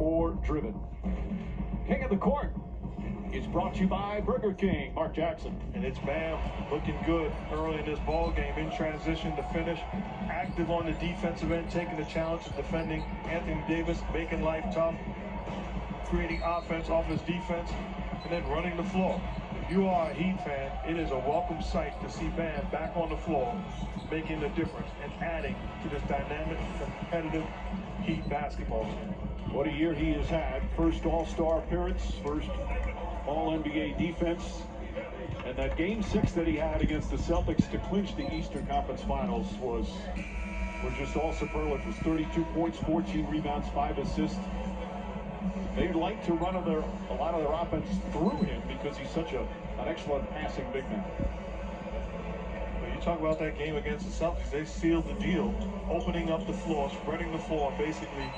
score driven. King of the Court is brought to you by Burger King. Mark Jackson. And it's Bam looking good early in this ball game, in transition to finish, active on the defensive end, taking the challenge of defending Anthony Davis, making life tough, creating offense off his defense, and then running the floor. If you are a Heat fan, it is a welcome sight to see Bam back on the floor, making a difference and adding to this dynamic, competitive Heat basketball team. What a year he has had. First All-Star appearance, first All-NBA defense. And that Game 6 that he had against the Celtics to clinch the Eastern Conference Finals was just all superlative. It was 32 points, 14 rebounds, 5 assists. They'd like to run a lot of their offense through him because he's such an excellent passing big man. When you talk about that game against the Celtics, they sealed the deal, opening up the floor, spreading the floor, basically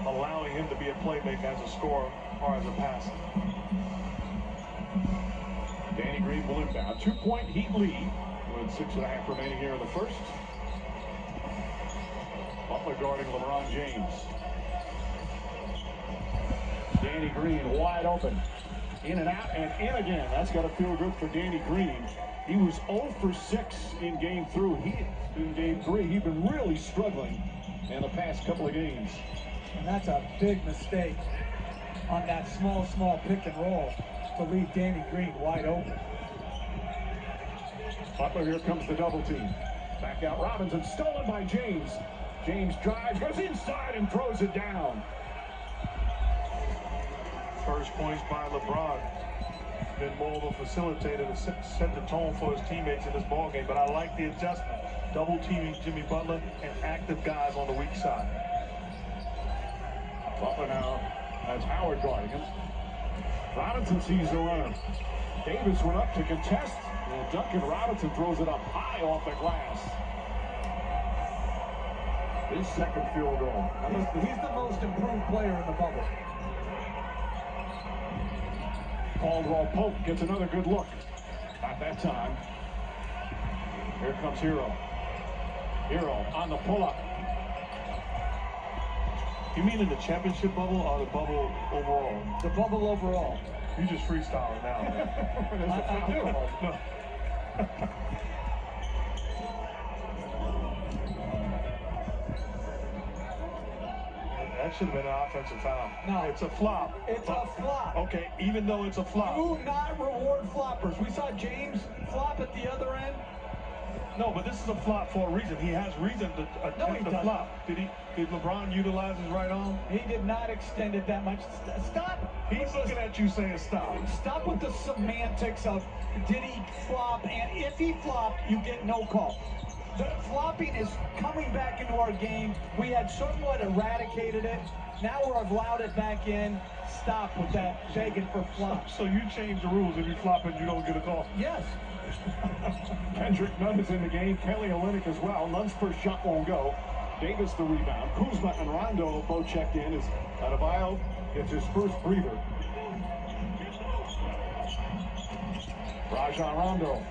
allowing him to be a playmaker as a scorer or as a passer. Danny Green will inbound. 2-point Heat lead with 6.5 remaining here in the first. Butler guarding LeBron James. Danny Green wide open. In and out and in again. That's got to feel good for Danny Green. He was 0 for 6 in game 3. He's been really struggling in the past couple of games. And that's a big mistake on that small pick and roll to leave Danny Green wide open. Butler, here comes the double team. Back out Robinson, stolen by James. James drives, goes inside and throws it down. First points by LeBron. Been more of a facilitator to set the tone for his teammates in this ball game. But I like the adjustment. Double teaming Jimmy Butler and active guys on the weak side. Butler now has Howard guarding him. Robinson sees the runner. Davis went up to contest. And Duncan Robinson throws it up high off the glass. His second field goal. He's the most improved player in the bubble. Caldwell Pope gets another good look. Not that time. Here comes Hero. Hero on the pull-up. You mean in the championship bubble or the bubble overall? The bubble overall. You just freestyling now, man. I do. That should have been an offensive foul. No. It's a flop. It's a flop. Okay, even though it's a flop. Do not reward floppers. We saw James flop at the other end. No, but this is a flop for a reason. He has reason to attempt the flop. Did LeBron utilize his right arm? He did not extend it that much. Stop. He's looking at you saying stop. Stop with the semantics of did he flop, and if he flopped, you get no call. The flopping is coming back into our game. We had somewhat eradicated it. Now we're allowed it back in. Stop with that begging for flops. So you change the rules. If you flop it, you don't get a call. Yes. Kendrick Nunn is in the game. Kelly Olynyk as well. Nunn's first shot won't go. Davis the rebound. Kuzma and Rondo both checked in as Adebayo gets his first breather. Rajon Rondo.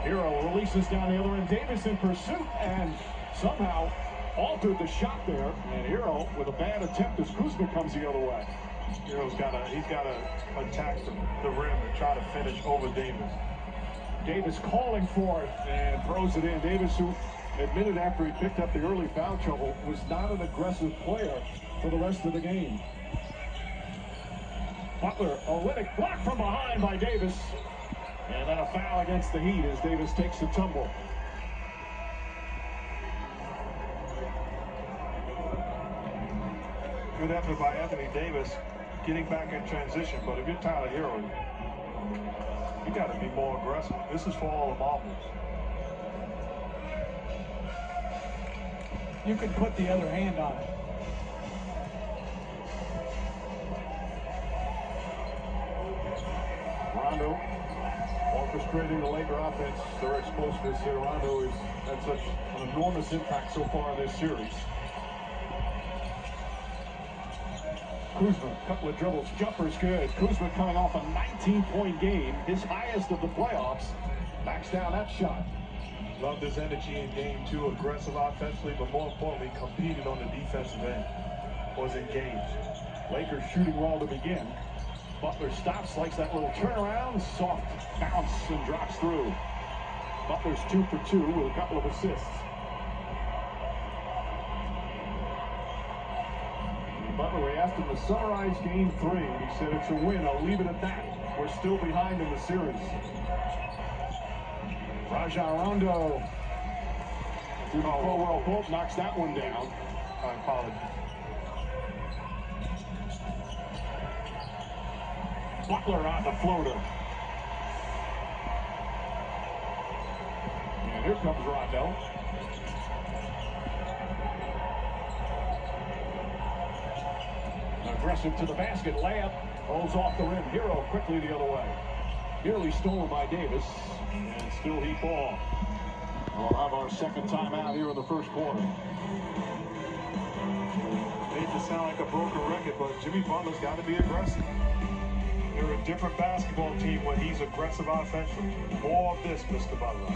Hero releases down the other end. Davis in pursuit and somehow altered the shot there. And Hero with a bad attempt as Kuzma comes the other way. He's got to attack the rim and try to finish over Davis. Davis calling for it and throws it in. Davis, who admitted after he picked up the early foul trouble, was not an aggressive player for the rest of the game. Butler, Olynyk blocked from behind by Davis. And then a foul against the Heat as Davis takes the tumble. Good effort by Anthony Davis getting back in transition. But if you're Tyler Hero, you got to be more aggressive. This is for all the marbles. You can put the other hand on it. Rondo orchestrating the Laker offense. Their explosiveness here. Rondo has had such an enormous impact so far in this series. Kuzma, couple of dribbles, jumper's good. Kuzma coming off a 19-point game, his highest of the playoffs. Backs down that shot. Loved his energy in game 2, aggressive offensively, but more importantly, competed on the defensive end. was engaged. Lakers shooting well to begin. Butler stops, likes that little turnaround, soft bounce and drops through. Butler's 2 for 2 with a couple of assists. And Butler, we asked him to summarize game 3, and he said it's a win. I'll leave it at that. We're still behind in the series. Rajon Rondo through the Colwell Bolt knocks that one down. I apologize. Butler on the floater. And here comes Rondo. Aggressive to the basket. Layup. Rolls off the rim. Hero quickly the other way. Nearly stolen by Davis. And still heat ball. We'll have our second timeout here in the first quarter. Hate to sound like a broken record, but Jimmy Butler's got to be aggressive. They're a different basketball team when he's aggressive offensively. More of this, Mr. Butler.